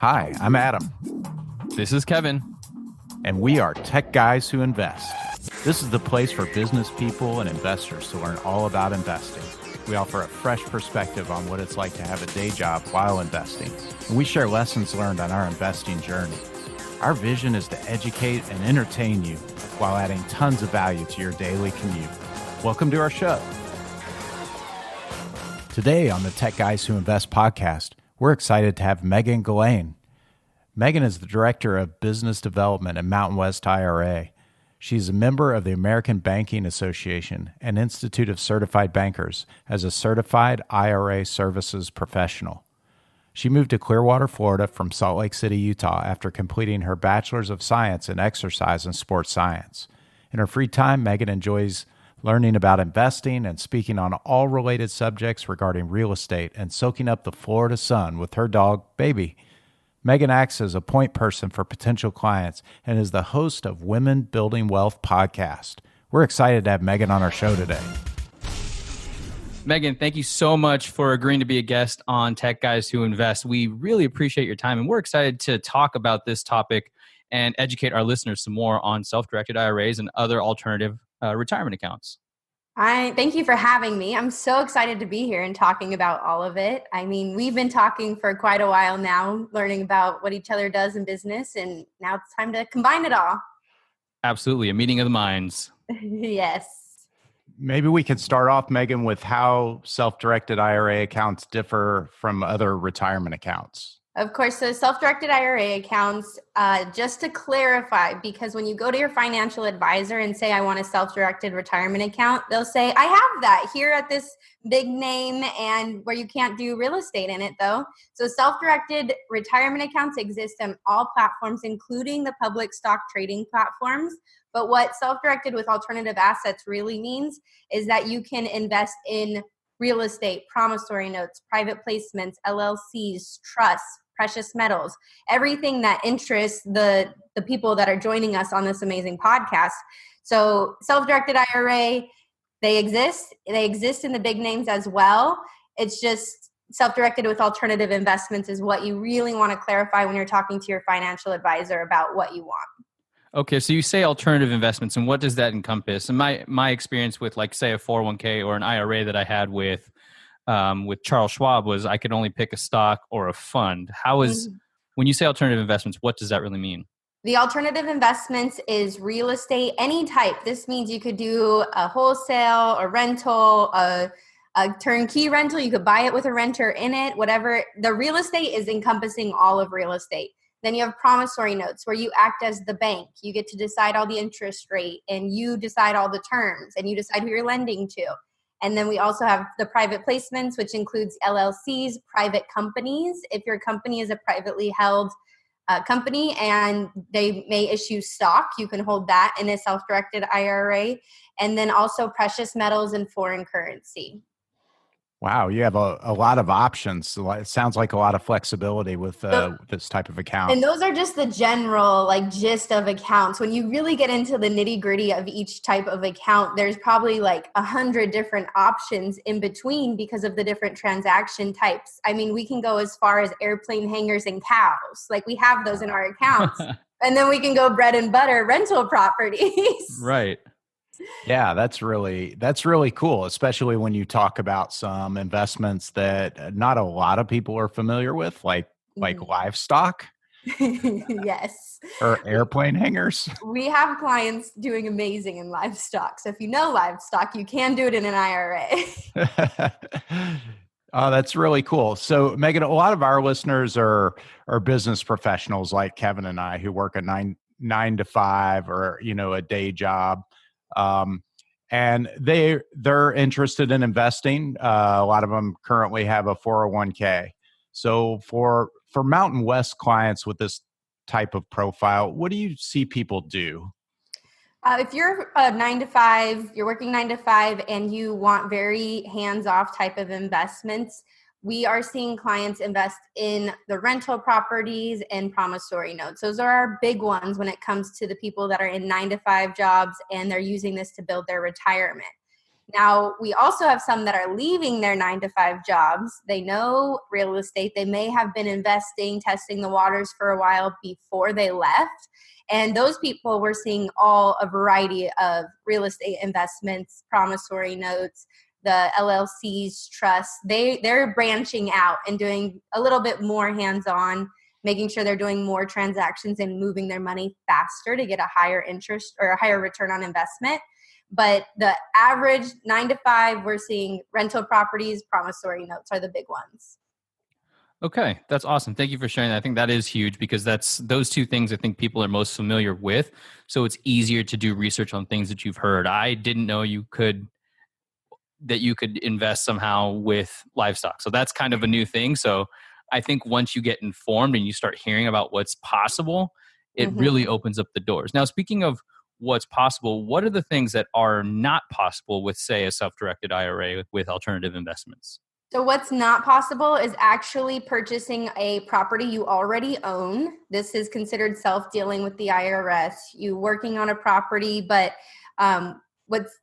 Hi, I'm Adam, This is Kevin. and we are Tech Guys Who Invest. This is the place for business people and investors to learn all about investing. We offer a fresh perspective on what it's like to have a day job while investing, and we share lessons learned on our investing journey. Our vision is to educate and entertain you while adding tons of value to your daily commute. Welcome to our show. Today on the Tech Guys Who Invest podcast, we're excited to have Megan Galane. Megan is the Director of Business Development at Mountain West IRA. She's a member of the American Banking Association and Institute of Certified Bankers as a certified IRA services professional. She moved to Clearwater, Florida from Salt Lake City, Utah after completing her Bachelor's of Science in Exercise and Sports Science. In her free time, Megan enjoys learning about investing and speaking on all related subjects regarding real estate and soaking up the Florida sun with her dog, Baby. Megan acts as a point person for potential clients and is the host of Women Building Wealth podcast. We're excited to have Megan on our show today. Megan, thank you so much for agreeing to be a guest on Tech Guys Who Invest. We really appreciate your time, and we're excited to talk about this topic and educate our listeners some more on self-directed IRAs and other alternative retirement accounts. Thank you for having me. I'm so excited to be here and talking about all of it. I mean, we've been talking for quite a while now, learning about what each other does in business, and now it's time to combine it all. Absolutely, a meeting of the minds. Yes. Maybe we could start off, Megan, with how self-directed IRA accounts differ from other retirement accounts. Of course, so self-directed IRA accounts, just to clarify, because when you go to your financial advisor and say, I want a self-directed retirement account, they'll say, I have that here at this big name and where you can't do real estate in it though. So self-directed retirement accounts exist on all platforms, including the public stock trading platforms. But what self-directed with alternative assets really means is that you can invest in real estate, promissory notes, private placements, LLCs, trusts, precious metals, everything that interests the people that are joining us on this amazing podcast. So self-directed IRA, they exist in the big names as well. It's just self-directed with alternative investments is what you really want to clarify when you're talking to your financial advisor about what you want. Okay, so you say alternative investments, and what does that encompass? And my experience with, like, say, a 401k or an IRA that I had with Charles Schwab was I could only pick a stock or a fund. When you say alternative investments, what does that really mean? The alternative investments is real estate, any type. This means you could do a wholesale, a rental, a turnkey rental. You could buy it with a renter in it, whatever. The real estate is encompassing all of real estate. Then you have promissory notes where you act as the bank. You get to decide all the interest rate and you decide all the terms and you decide who you're lending to. And then we also have the private placements, which includes LLCs, private companies. If your company is a privately held company and they may issue stock, you can hold that in a self-directed IRA. And then also precious metals and foreign currency. Wow, you have a lot of options. It sounds like a lot of flexibility with this type of account. And those are just the general gist of accounts. When you really get into the nitty gritty of each type of account, there's probably 100 different options in between because of the different transaction types. I mean, we can go as far as airplane hangars and cows. We have those in our accounts. And then we can go bread and butter rental properties. Right. Yeah, that's really cool, especially when you talk about some investments that not a lot of people are familiar with, like livestock. Yes. Or airplane hangars. We have clients doing amazing in livestock. So if you know livestock, you can do it in an IRA. Oh, that's really cool. So Megan, a lot of our listeners are business professionals like Kevin and I who work a nine to five or, a day job. And they're interested in investing. A lot of them currently have a 401k. So for Mountain West clients with this type of profile, what do you see people do? If you're a 9 to 5, you're working 9 to 5 and you want very hands-off type of investments, we are seeing clients invest in the rental properties and promissory notes. Those are our big ones when it comes to the people that are in 9 to 5 jobs and they're using this to build their retirement. Now, we also have some that are leaving their 9-to-5 jobs. They know real estate. They may have been investing, testing the waters for a while before they left. And those people, we're seeing a variety of real estate investments, promissory notes, the LLCs, trusts. They're branching out and doing a little bit more hands-on, making sure they're doing more transactions and moving their money faster to get a higher interest or a higher return on investment. But the average 9-to-5, we're seeing rental properties, promissory notes are the big ones. Okay, that's awesome. Thank you for sharing that. I think that is huge because that's those two things I think people are most familiar with. So it's easier to do research on things that you've heard. I didn't know you could invest somehow with livestock. So that's kind of a new thing. So I think once you get informed and you start hearing about what's possible, it really opens up the doors. Now, speaking of what's possible, what are the things that are not possible with, say, a self-directed IRA with alternative investments? So what's not possible is actually purchasing a property you already own. This is considered self-dealing with the IRS. You working on a property, but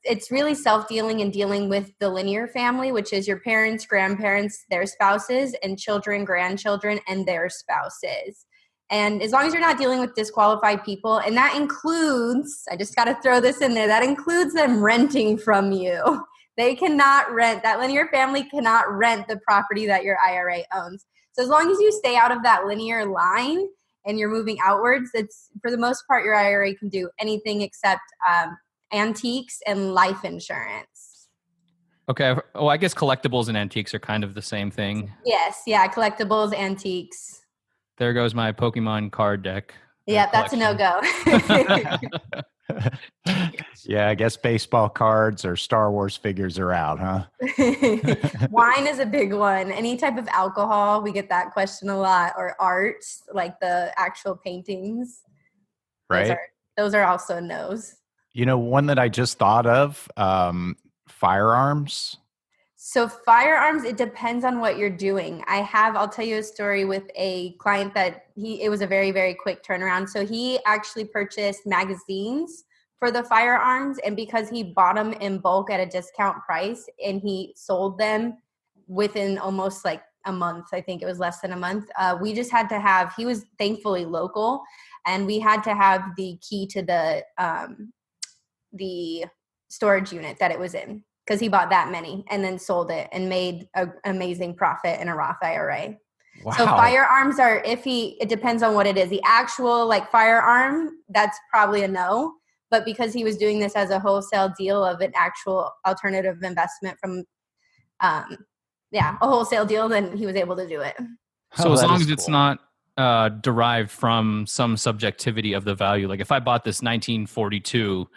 it's really self-dealing and dealing with the linear family, which is your parents, grandparents, their spouses, and children, grandchildren, and their spouses. And as long as you're not dealing with disqualified people, and that includes, I just got to throw this in there, that includes them renting from you. They cannot rent, that linear family cannot rent the property that your IRA owns. So as long as you stay out of that linear line and you're moving outwards, it's, for the most part, your IRA can do anything except antiques and life insurance. Okay. Oh, I guess collectibles and antiques are kind of the same thing. Yes. Yeah. Collectibles, antiques. There goes my Pokemon card deck. Yeah, that's a no-go. Yeah, I guess baseball cards or Star Wars figures are out, huh? Wine is a big one. Any type of alcohol, we get that question a lot. Or art, like the actual paintings. Right. Those are also no's. You know, one that I just thought of, firearms. So firearms, it depends on what you're doing. I'll tell you a story with a client that it was a very, very quick turnaround. So he actually purchased magazines for the firearms, and because he bought them in bulk at a discount price and he sold them within almost like a month, I think it was less than a month, we just had to have, he was thankfully local, and we had to have the key to the storage unit that it was in, because he bought that many and then sold it and made an amazing profit in a Roth IRA. Wow. So firearms are iffy. It depends on what it is. The actual like firearm, that's probably a no. But because he was doing this as a wholesale deal of an actual alternative investment from, a wholesale deal, then he was able to do it. So as long as it's not derived from some subjectivity of the value, like if I bought this 1942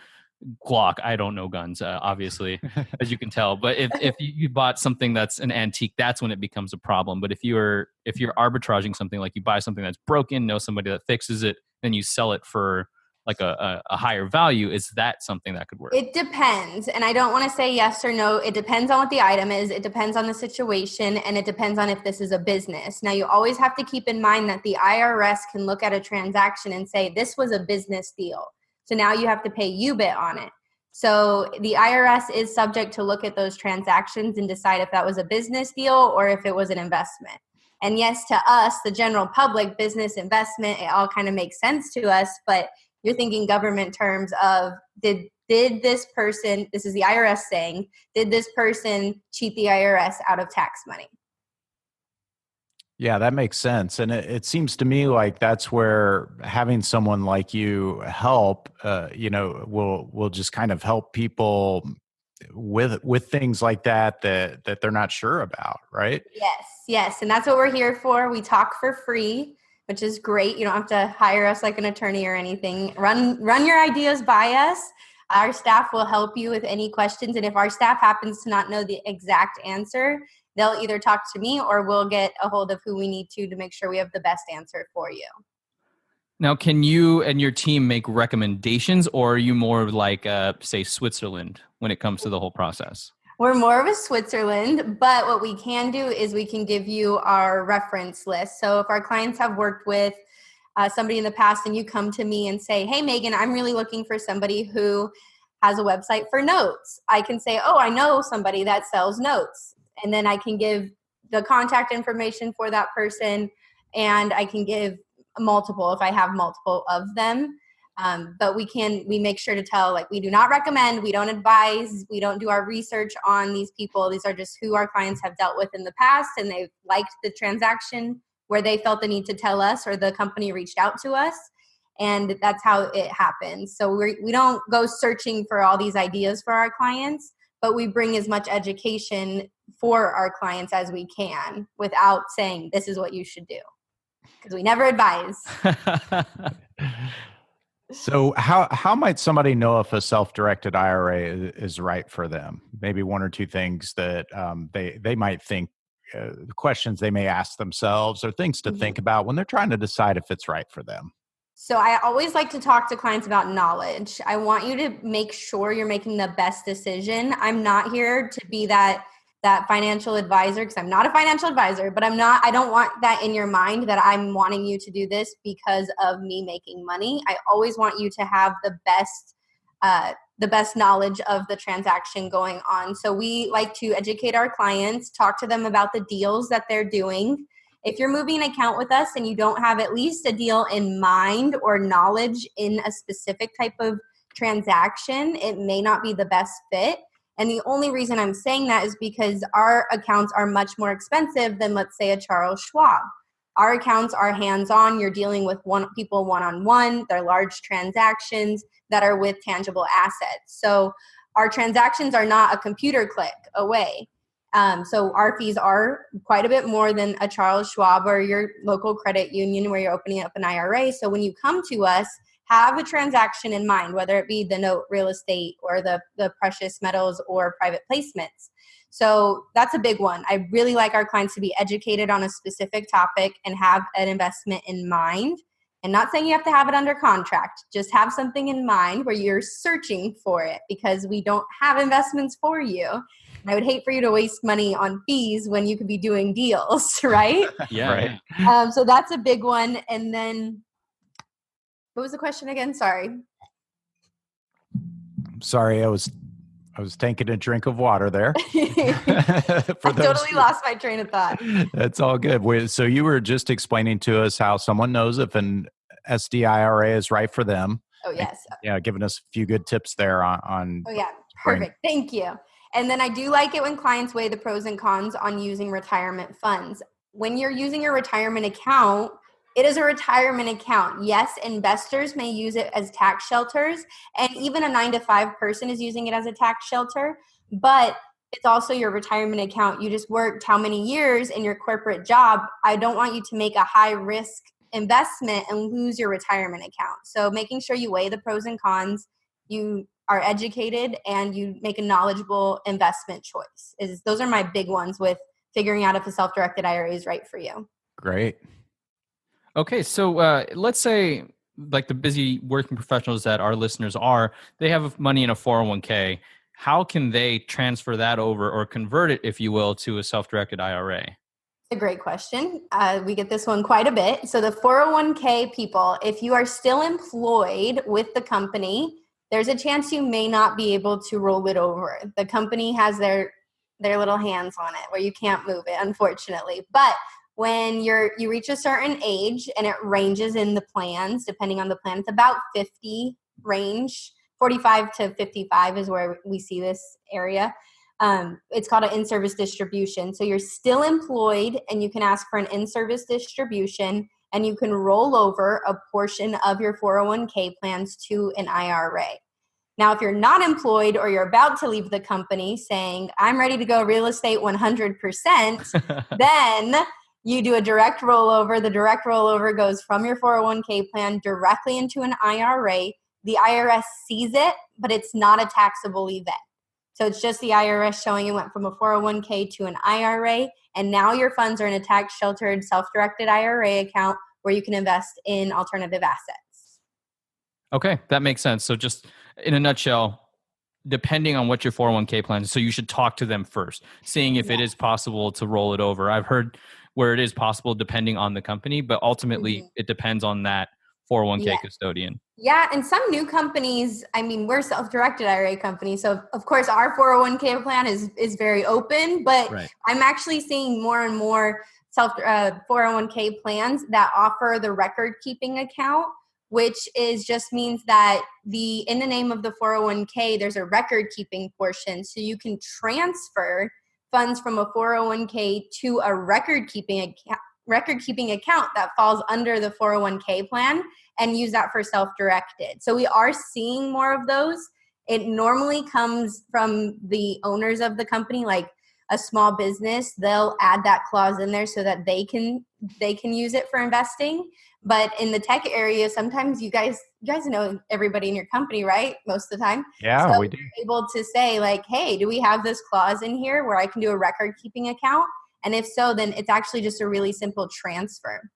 Glock, I don't know guns, obviously, as you can tell. But if you bought something that's an antique, that's when it becomes a problem. But if you're arbitraging something, like you buy something that's broken, know somebody that fixes it, then you sell it for like a higher value, is that something that could work? It depends. And I don't want to say yes or no. It depends on what the item is. It depends on the situation. And it depends on if this is a business. Now, you always have to keep in mind that the IRS can look at a transaction and say, this was a business deal. So now you have to pay UBIT on it. So the IRS is subject to look at those transactions and decide if that was a business deal or if it was an investment. And yes, to us, the general public, business, investment, it all kind of makes sense to us. But you're thinking government terms of did this person, this is the IRS saying, did this person cheat the IRS out of tax money? Yeah, that makes sense. And it seems to me like that's where having someone like you help, will just kind of help people with things like that they're not sure about, right? Yes. And that's what we're here for. We talk for free, which is great. You don't have to hire us like an attorney or anything. Run your ideas by us. Our staff will help you with any questions. And if our staff happens to not know the exact answer, they'll either talk to me or we'll get a hold of who we need to make sure we have the best answer for you. Now, can you and your team make recommendations, or are you more like, say, Switzerland when it comes to the whole process? We're more of a Switzerland, but what we can do is we can give you our reference list. So if our clients have worked with somebody in the past and you come to me and say, hey, Megan, I'm really looking for somebody who has a website for notes. I can say, oh, I know somebody that sells notes. And then I can give the contact information for that person, and I can give multiple if I have multiple of them. But we make sure to tell, like, we do not recommend, we don't advise, we don't do our research on these people. These are just who our clients have dealt with in the past, and they've liked the transaction where they felt the need to tell us, or the company reached out to us. And that's how it happens. So we don't go searching for all these ideas for our clients, but we bring as much education for our clients as we can without saying this is what you should do, because we never advise. So how might somebody know if a self-directed IRA is right for them? Maybe one or two things that they might think, questions they may ask themselves, or things to think about when they're trying to decide if it's right for them. So I always like to talk to clients about knowledge. I want you to make sure you're making the best decision. I'm not here to be that financial advisor, because I'm not a financial advisor, but I don't want that in your mind that I'm wanting you to do this because of me making money. I always want you to have the best knowledge of the transaction going on. So we like to educate our clients, talk to them about the deals that they're doing. If you're moving an account with us and you don't have at least a deal in mind or knowledge in a specific type of transaction, it may not be the best fit. And the only reason I'm saying that is because our accounts are much more expensive than, let's say, a Charles Schwab. Our accounts are hands-on. You're dealing with people one-on-one. They're large transactions that are with tangible assets. So our transactions are not a computer click away. So our fees are quite a bit more than a Charles Schwab or your local credit union where you're opening up an IRA. So when you come to us, have a transaction in mind, whether it be the note, real estate, or the precious metals or private placements. So that's a big one. I really like our clients to be educated on a specific topic and have an investment in mind. And not saying you have to have it under contract, just have something in mind where you're searching for it, because we don't have investments for you. And I would hate for you to waste money on fees when you could be doing deals, right? Yeah. Right. So that's a big one. And then, what was the question again? Sorry. Sorry, I was taking a drink of water there. I totally lost my train of thought. That's all good. So you were just explaining to us how someone knows if an SDIRA is right for them. Oh, yes. Yeah, giving us a few good tips there on. Oh, yeah. Perfect. Thank you. And then I do like it when clients weigh the pros and cons on using retirement funds. When you're using your retirement account, it is a retirement account. Yes, investors may use it as tax shelters, and even a 9-to-5 person is using it as a tax shelter, but it's also your retirement account. You just worked how many years in your corporate job. I don't want you to make a high risk investment and lose your retirement account. So making sure you weigh the pros and cons, you are educated, and you make a knowledgeable investment choice. Those are my big ones with figuring out if a self-directed IRA is right for you. Great. Okay, so let's say, like, the busy working professionals that our listeners are, they have money in a 401k. How can they transfer that over, or convert it, if you will, to a self-directed IRA? It's a great question. We get this one quite a bit. So the 401k people, if you are still employed with the company, there's a chance you may not be able to roll it over. The company has their little hands on it where you can't move it, unfortunately. But when you reach a certain age, and it ranges in the plans, depending on the plan, it's about 50 range, 45 to 55 is where we see this area. It's called an in-service distribution. So you're still employed, and you can ask for an in-service distribution, and you can roll over a portion of your 401k plans to an IRA. Now, if you're not employed, or you're about to leave the company saying, I'm ready to go real estate 100%, then you do a direct rollover. The direct rollover goes from your 401k plan directly into an IRA. The IRS sees it, but it's not a taxable event. So it's just the IRS showing you went from a 401k to an IRA, and now your funds are in a tax-sheltered, self-directed IRA account where you can invest in alternative assets. Okay, that makes sense. So just in a nutshell, depending on what your 401k plan is, so you should talk to them first, seeing if it is possible to roll it over. I've heard where it is possible depending on the company, but ultimately it depends on that 401k custodian. Yeah. And some new companies, I mean, we're self-directed IRA company. So of course our 401k plan is very open, but I'm actually seeing more and more 401k plans that offer the record keeping account, which just means that in the name of the 401k, there's a record keeping portion. So you can transfer funds from a 401k to a record keeping account that falls under the 401k plan and use that for self-directed. So we are seeing more of those. It normally comes from the owners of the company, like a small business. They'll add that clause in there so that they can use it for investing. But in the tech area, sometimes you guys know everybody in your company, right? Most of the time. Yeah, so we do. You're able to say like, hey, do we have this clause in here where I can do a record keeping account? And if so, then it's actually just a really simple transfer.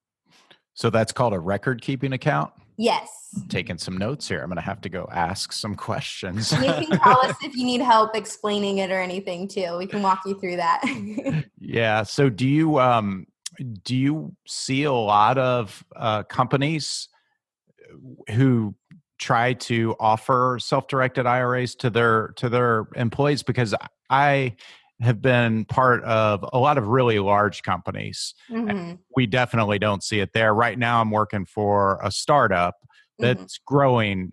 So that's called a record keeping account? Yes. Taking some notes here. I'm going to have to go ask some questions. You can call us if you need help explaining it or anything too. We can walk you through that. Yeah. So do you see a lot of companies who try to offer self-directed IRAs to their employees? Because I have been part of a lot of really large companies. Mm-hmm. We definitely don't see it there. Right now, I'm working for a startup that's growing.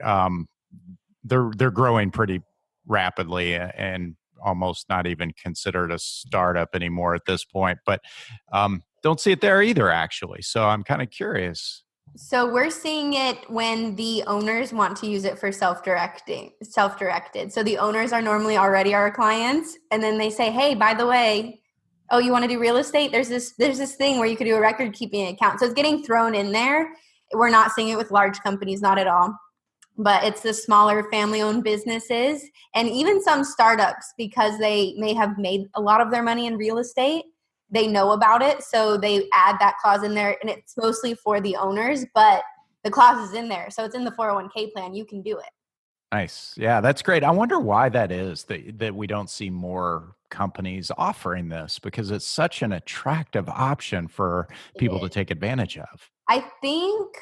They're growing pretty rapidly and almost not even considered a startup anymore at this point. But don't see it there either, actually. So I'm kind of curious. So we're seeing it when the owners want to use it for self-directed. So the owners are normally already our clients. And then they say, hey, by the way, oh, you want to do real estate? There's this thing where you could do a record keeping account. So it's getting thrown in there. We're not seeing it with large companies, not at all. But it's the smaller family-owned businesses and even some startups, because they may have made a lot of their money in real estate. They know about it, so they add that clause in there, and it's mostly for the owners, but the clause is in there. So it's in the 401k plan. You can do it. Nice. Yeah, that's great. I wonder why that is that we don't see more companies offering this, because it's such an attractive option for people to take advantage of. I think,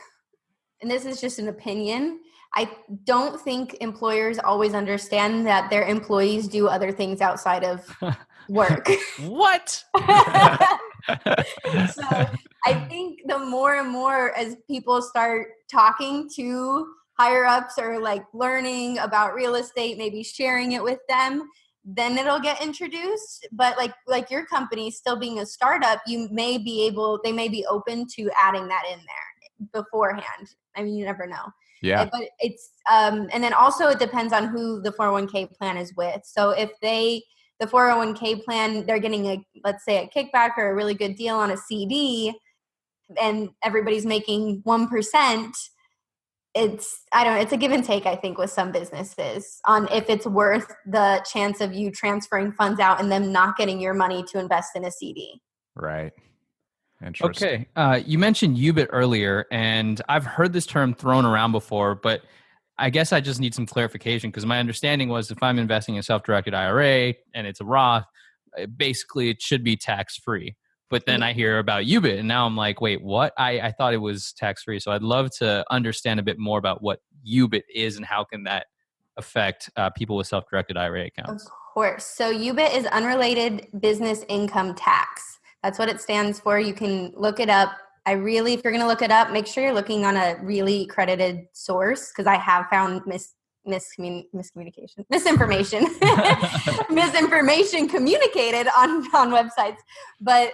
and this is just an opinion, I don't think employers always understand that their employees do other things outside of work. What? So I think the more and more as people start talking to higher ups or like learning about real estate, maybe sharing it with them, then it'll get introduced. But like your company still being a startup, they may be open to adding that in there beforehand. I mean, you never know. Yeah. But it's, and then also it depends on who the 401k plan is with. So if the 401k plan, they're getting let's say a kickback or a really good deal on a CD and everybody's making 1%, it's a give and take, I think, with some businesses on if it's worth the chance of you transferring funds out and them not getting your money to invest in a CD. Right. Interesting. Okay. You mentioned UBIT earlier, and I've heard this term thrown around before, but I guess I just need some clarification, because my understanding was if I'm investing in a self-directed IRA and it's a Roth, basically it should be tax-free. But then I hear about UBIT, and now I'm like, wait, what? I thought it was tax-free. So I'd love to understand a bit more about what UBIT is and how can that affect people with self-directed IRA accounts. Of course. So UBIT is unrelated business income tax. That's what it stands for. You can look it up. If you're going to look it up, make sure you're looking on a really credited source, because I have found misinformation communicated on websites. But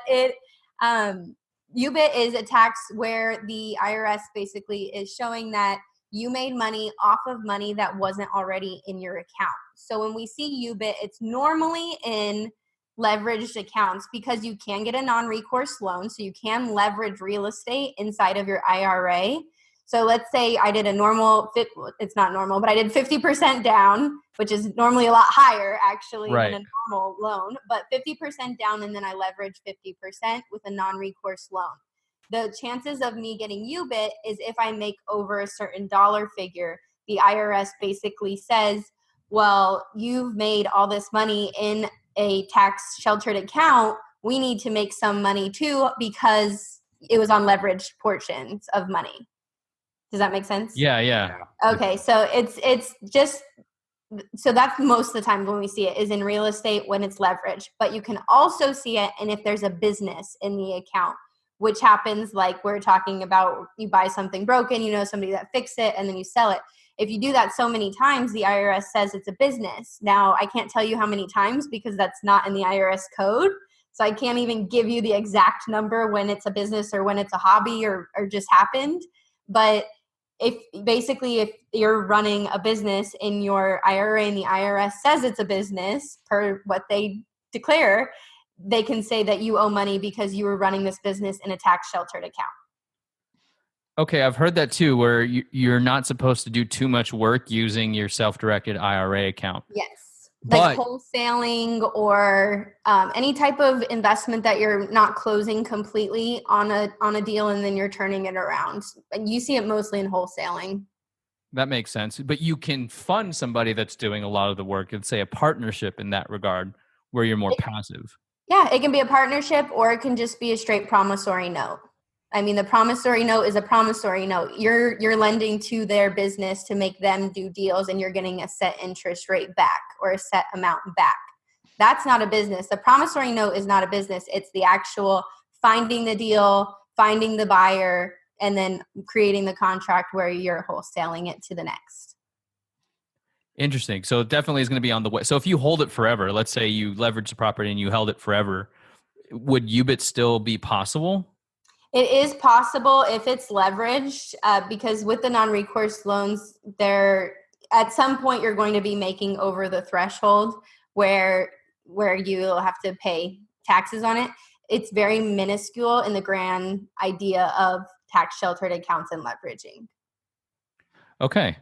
UBIT is a tax where the IRS basically is showing that you made money off of money that wasn't already in your account. So when we see UBIT, it's normally in leveraged accounts, because you can get a non-recourse loan. So you can leverage real estate inside of your IRA. So let's say I did it's not normal, but I did 50% down, which is normally a lot higher actually than a normal loan, but 50% down, and then I leverage 50% with a non-recourse loan. The chances of me getting UBIT is if I make over a certain dollar figure, the IRS basically says, well, you've made all this money in a tax sheltered account, we need to make some money too, because it was on leveraged portions of money. Does that make sense? Yeah. Okay. So it's just, so that's most of the time when we see it is in real estate when it's leveraged, but you can also see it. And if there's a business in the account, which happens like we're talking about, you buy something broken, you know, somebody that fixed it and then you sell it. If you do that so many times, the IRS says it's a business. Now, I can't tell you how many times because that's not in the IRS code. So I can't even give you the exact number when it's a business or when it's a hobby or just happened. But if you're running a business in your IRA and the IRS says it's a business per what they declare, they can say that you owe money because you were running this business in a tax sheltered account. Okay, I've heard that too, where you're not supposed to do too much work using your self-directed IRA account. Yes. Like wholesaling or any type of investment that you're not closing completely on a deal and then you're turning it around. And you see it mostly in wholesaling. That makes sense. But you can fund somebody that's doing a lot of the work and say a partnership in that regard where you're more passive. Yeah, it can be a partnership or it can just be a straight promissory note. I mean, the promissory note is a promissory note. You're lending to their business to make them do deals and you're getting a set interest rate back or a set amount back. That's not a business. The promissory note is not a business. It's the actual finding the deal, finding the buyer, and then creating the contract where you're wholesaling it to the next. Interesting. So it definitely is going to be on the way. So if you hold it forever, let's say you leverage the property and you held it forever, would UBIT still be possible? It is possible if it's leveraged because with the non-recourse loans, at some point you're going to be making over the threshold where you'll have to pay taxes on it. It's very minuscule in the grand idea of tax sheltered accounts and leveraging. Okay.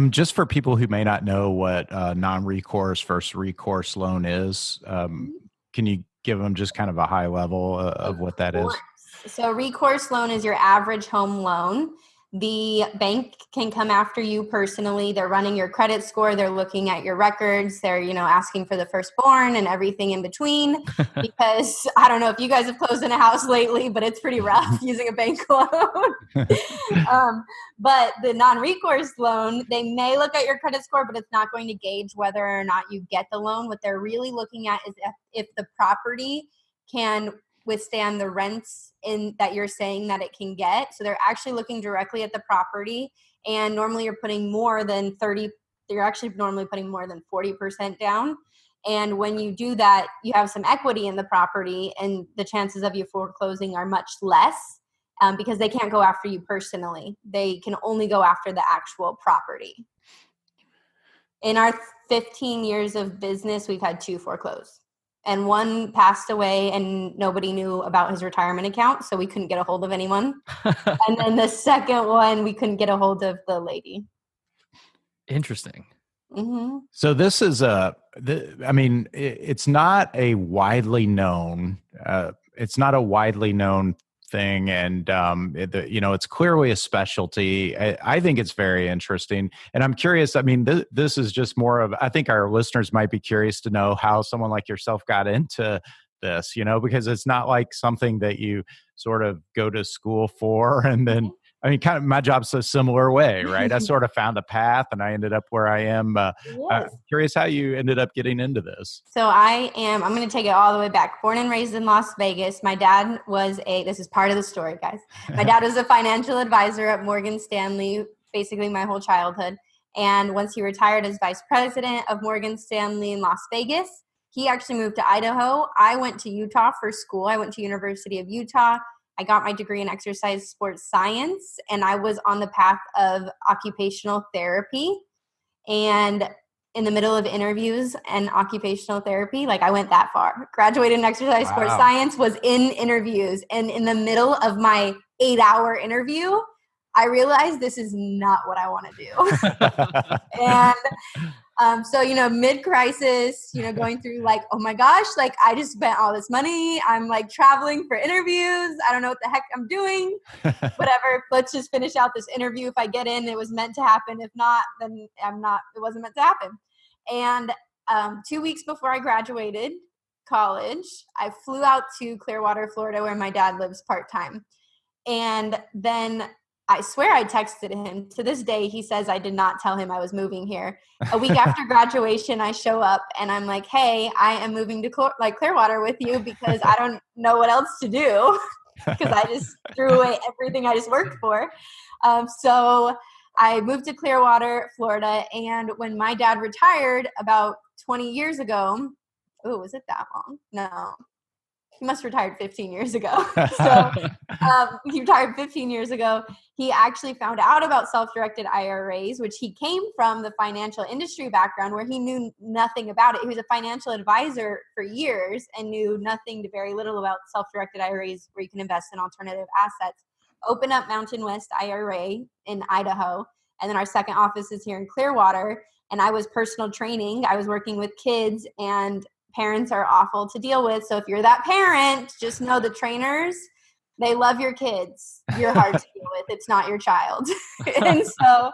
Just for people who may not know what non-recourse versus recourse loan is, can you give them just kind of a high level of what that is? So recourse loan is your average home loan. The bank can come after you personally. They're running your credit score. They're looking at your records. They're, asking for the firstborn and everything in between because I don't know if you guys have closed in a house lately, but it's pretty rough using a bank loan. But the non-recourse loan, they may look at your credit score, but it's not going to gauge whether or not you get the loan. What they're really looking at is if the property can withstand the rents that you're saying that it can get. So they're actually looking directly at the property, and normally you're putting more than 30, you're actually normally putting more than 40% down. And when you do that, you have some equity in the property and the chances of you foreclosing are much less because they can't go after you personally. They can only go after the actual property. In our 15 years of business, we've had 2 foreclose. And one passed away and nobody knew about his retirement account, so we couldn't get a hold of anyone. And then the second one, we couldn't get a hold of the lady. Interesting. Mm-hmm. So this is it's not a widely known, thing, and it's clearly a specialty. I think it's very interesting, and I'm curious. I mean, this is just more of. I think our listeners might be curious to know how someone like yourself got into this. Because it's not like something that you sort of go to school for, and then. I mean, kind of my job's a similar way, right? I sort of found a path and I ended up where I am. Yes. Curious how you ended up getting into this. So I'm going to take it all the way back. Born and raised in Las Vegas. My dad this is part of the story, guys. My dad was a financial advisor at Morgan Stanley, basically my whole childhood. And once he retired as vice president of Morgan Stanley in Las Vegas, he actually moved to Idaho. I went to Utah for school. I went to University of Utah. I got my degree in exercise sports science, and I was on the path of occupational therapy. And in the middle of interviews and occupational therapy, like I went that far. Graduated in exercise sports science, was in interviews. And in the middle of my 8-hour interview, I realized this is not what I want to do. And so, mid-crisis, going through like, oh my gosh, like I just spent all this money. I'm like traveling for interviews. I don't know what the heck I'm doing. Whatever. Let's just finish out this interview. If I get in, it was meant to happen. If not, then it wasn't meant to happen. And 2 weeks before I graduated college, I flew out to Clearwater, Florida, where my dad lives part-time. And then I swear I texted him. To this day, he says I did not tell him I was moving here. A week after graduation, I show up and I'm like, hey, I am moving to Clearwater with you because I don't know what else to do because I just threw away everything I just worked for. So I moved to Clearwater, Florida. And when my dad retired about 20 years ago, oh, was it that long? No. He must have retired 15 years ago. So he retired 15 years ago. He actually found out about self-directed IRAs, which he came from the financial industry background where he knew nothing about it. He was a financial advisor for years and knew nothing to very little about self-directed IRAs where you can invest in alternative assets. Opened up Mountain West IRA in Idaho. And then our second office is here in Clearwater. And I was personal training. I was working with kids, and parents are awful to deal with. So if you're that parent, just know the trainers, they love your kids. You're hard to deal with. It's not your child. And so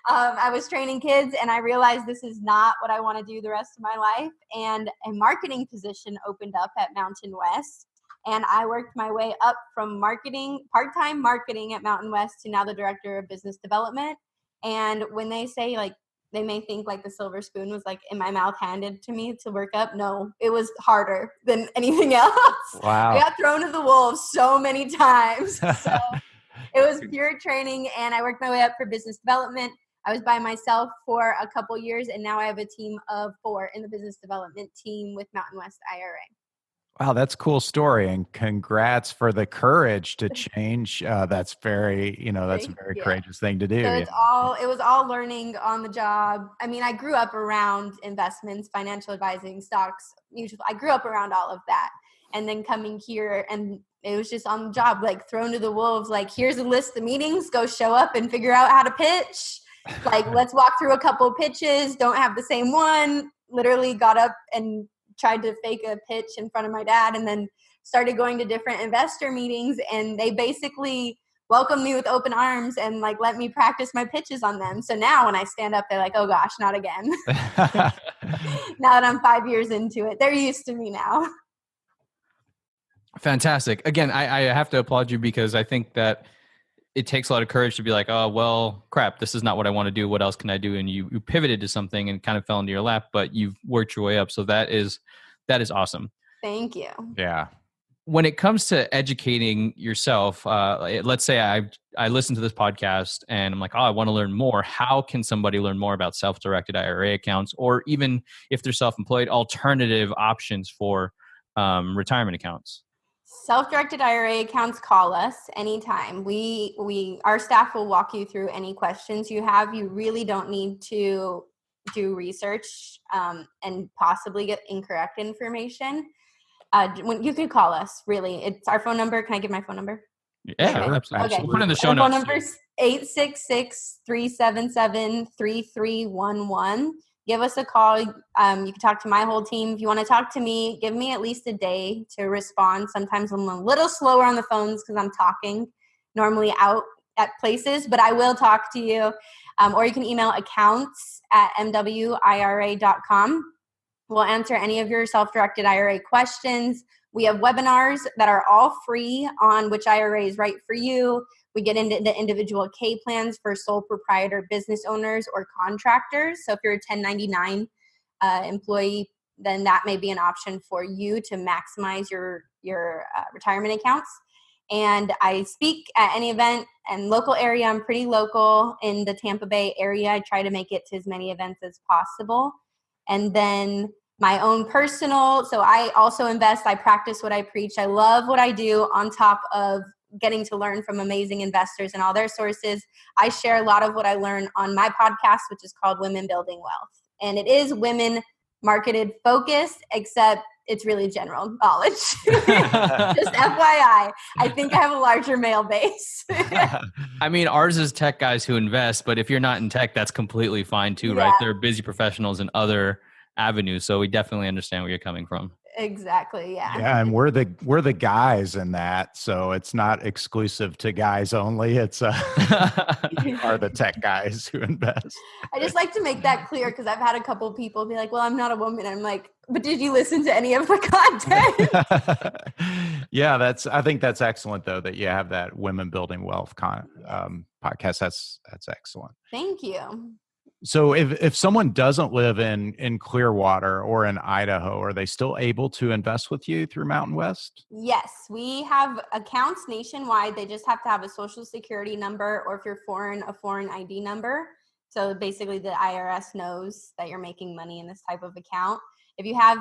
I was training kids, and I realized this is not what I want to do the rest of my life. And a marketing position opened up at Mountain West. And I worked my way up from marketing, part-time marketing at Mountain West to now the director of business development. And when they say like, they may think like the silver spoon was like in my mouth handed to me to work up. No, it was harder than anything else. Wow. I got thrown to the wolves so many times. So it was pure training, and I worked my way up for business development. I was by myself for a couple years, and now I have a team of 4 in the business development team with Mountain West IRA. Wow, that's a cool story, and congrats for the courage to change. That's very, that's a very courageous thing to do. So it was all learning on the job. I mean, I grew up around investments, financial advising, stocks, mutual. I grew up around all of that, and then coming here, and it was just on the job, like thrown to the wolves. Like, here's a list of meetings. Go show up and figure out how to pitch. Like, let's walk through a couple of pitches. Don't have the same one. Literally got up and tried to fake a pitch in front of my dad, and then started going to different investor meetings, and they basically welcomed me with open arms and like let me practice my pitches on them. So now when I stand up, they're like, oh gosh, not again. Now that I'm 5 years into it, they're used to me now. Fantastic. Again, I have to applaud you because I think that it takes a lot of courage to be like, oh, well, crap, this is not what I want to do. What else can I do? And you pivoted to something and kind of fell into your lap, but you've worked your way up. So that is awesome. Thank you. Yeah. When it comes to educating yourself, let's say I listen to this podcast and I'm like, oh, I want to learn more. How can somebody learn more about self-directed IRA accounts, or even if they're self-employed, alternative options for retirement accounts? Self-directed IRA accounts, call us anytime. Our staff will walk you through any questions you have. You really don't need to do research and possibly get incorrect information. When you could call us, really. It's our phone number. Can I give my phone number? Yeah, absolutely. Okay. We'll put it in the show notes. Phone number is 866-377-3311. Give us a call. You can talk to my whole team. If you want to talk to me, give me at least a day to respond. Sometimes I'm a little slower on the phones because I'm talking normally out at places, but I will talk to you. Or you can email accounts@mwira.com. We'll answer any of your self-directed IRA questions. We have webinars that are all free on which IRA is right for you. We get into the individual K plans for sole proprietor business owners or contractors. So if you're a 1099 employee, then that may be an option for you to maximize your retirement accounts. And I speak at any event and local area. I'm pretty local in the Tampa Bay area. I try to make it to as many events as possible. And then my own personal, so I also invest, I practice what I preach. I love what I do on top of getting to learn from amazing investors and all their sources. I share a lot of what I learn on my podcast, which is called Women Building Wealth. And it is women marketed focused, except it's really general knowledge. Just FYI, I think I have a larger male base. I mean, ours is tech guys who invest, but if you're not in tech, that's completely fine too, right? They're busy professionals in other avenues. So we definitely understand where you're coming from. Exactly. Yeah. Yeah, and we're the guys in that, so it's not exclusive to guys only. It's we are the tech guys who invest. I just like to make that clear because I've had a couple people be like, "Well, I'm not a woman." I'm like, "But did you listen to any of the content?" Yeah, I think that's excellent though that you have that Women Building Wealth podcast. That's excellent. Thank you. So if someone doesn't live in Clearwater or in Idaho, are they still able to invest with you through Mountain West? Yes, we have accounts nationwide. They just have to have a social security number, or if you're foreign, a foreign ID number. So basically the IRS knows that you're making money in this type of account. If you have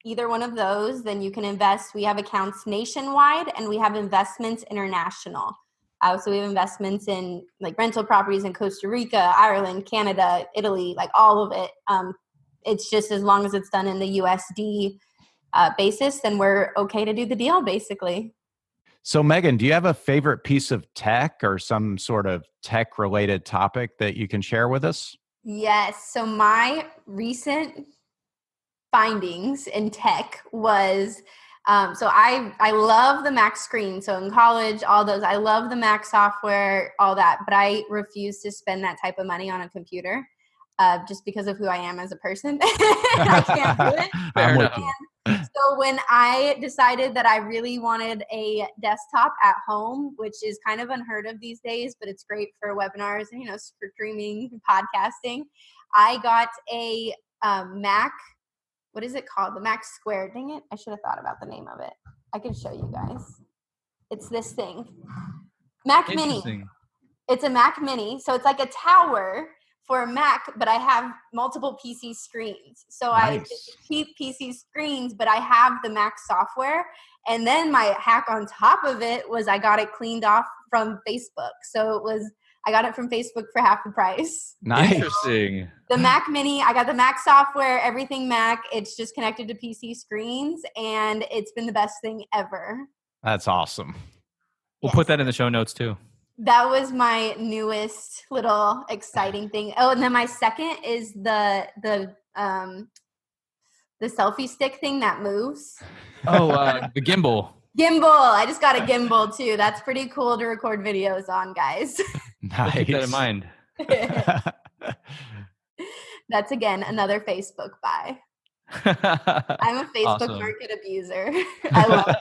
either one of those, then you can invest. We have accounts nationwide and we have investments international. So we have investments in like rental properties in Costa Rica, Ireland, Canada, Italy, like all of it. It's just as long as it's done in the USD basis, then we're okay to do the deal basically. So Megan, do you have a favorite piece of tech or some sort of tech related topic that you can share with us? Yes. So my recent findings in tech was so I love the Mac screen. So in college, all those, I love the Mac software, all that, but I refuse to spend that type of money on a computer just because of who I am as a person. I can't do it. I'm with you. So when I decided that I really wanted a desktop at home, which is kind of unheard of these days, but it's great for webinars and, for streaming, podcasting, I got a Mac. What is it called? The Mac Square. Dang it. I should have thought about the name of it. I can show you guys. It's this thing. Mac Mini. It's a Mac Mini. So it's like a tower for a Mac, but I have multiple PC screens. So nice. I keep PC screens, but I have the Mac software. And then my hack on top of it was I got it cleaned off from Facebook. So I got it from Facebook for half the price. Nice. Interesting. The Mac Mini, I got the Mac software, everything Mac. It's just connected to PC screens, and it's been the best thing ever. That's awesome. We'll put that in the show notes too. That was my newest little exciting thing. Oh, and then my second is the selfie stick thing that moves. Oh, the gimbal. Gimbal. I just got a gimbal too. That's pretty cool to record videos on, guys. Nice. Keep that in mind. That's again another Facebook buy. I'm a Facebook market abuser. I love it.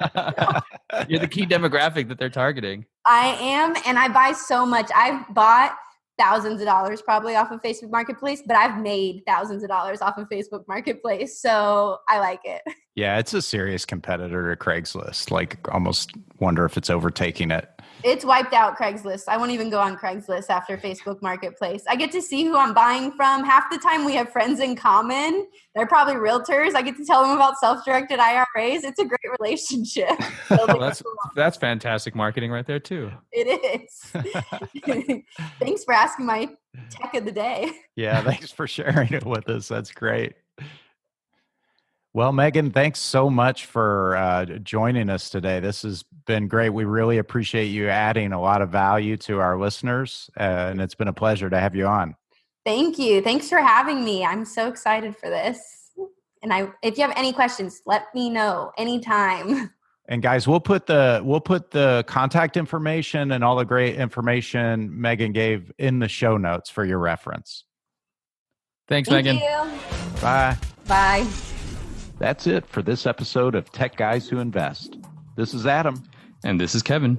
You're the key demographic that they're targeting. I am, and I buy so much. I've bought thousands of dollars probably off of Facebook Marketplace, but I've made thousands of dollars off of Facebook Marketplace, so I like it. Yeah, it's a serious competitor to Craigslist. Like, almost wonder if it's overtaking it. It's wiped out Craigslist. I won't even go on Craigslist after Facebook Marketplace. I get to see who I'm buying from. Half the time we have friends in common. They're probably realtors. I get to tell them about self-directed IRAs. It's a great relationship. That's fantastic marketing right there too. It is. Thanks for asking my tech of the day. Yeah, thanks for sharing it with us. That's great. Well, Megan, thanks so much for joining us today. This has been great. We really appreciate you adding a lot of value to our listeners, and it's been a pleasure to have you on. Thank you. Thanks for having me. I'm so excited for this. And if you have any questions, let me know anytime. And guys, we'll put the contact information and all the great information Megan gave in the show notes for your reference. Thanks, Thank Megan. You. Bye. Bye. That's it for this episode of Tech Guys Who Invest. This is Adam. And this is Kevin.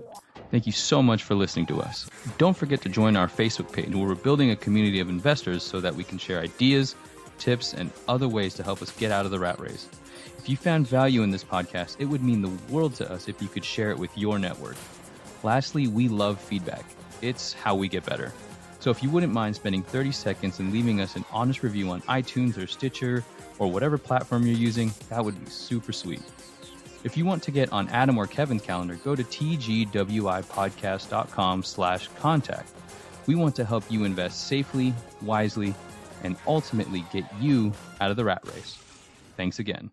Thank you so much for listening to us. Don't forget to join our Facebook page where we're building a community of investors so that we can share ideas, tips, and other ways to help us get out of the rat race. If you found value in this podcast, it would mean the world to us if you could share it with your network. Lastly, we love feedback. It's how we get better. So if you wouldn't mind spending 30 seconds and leaving us an honest review on iTunes or Stitcher or whatever platform you're using, that would be super sweet. If you want to get on Adam or Kevin's calendar, go to tgwipodcast.com/contact. We want to help you invest safely, wisely, and ultimately get you out of the rat race. Thanks again.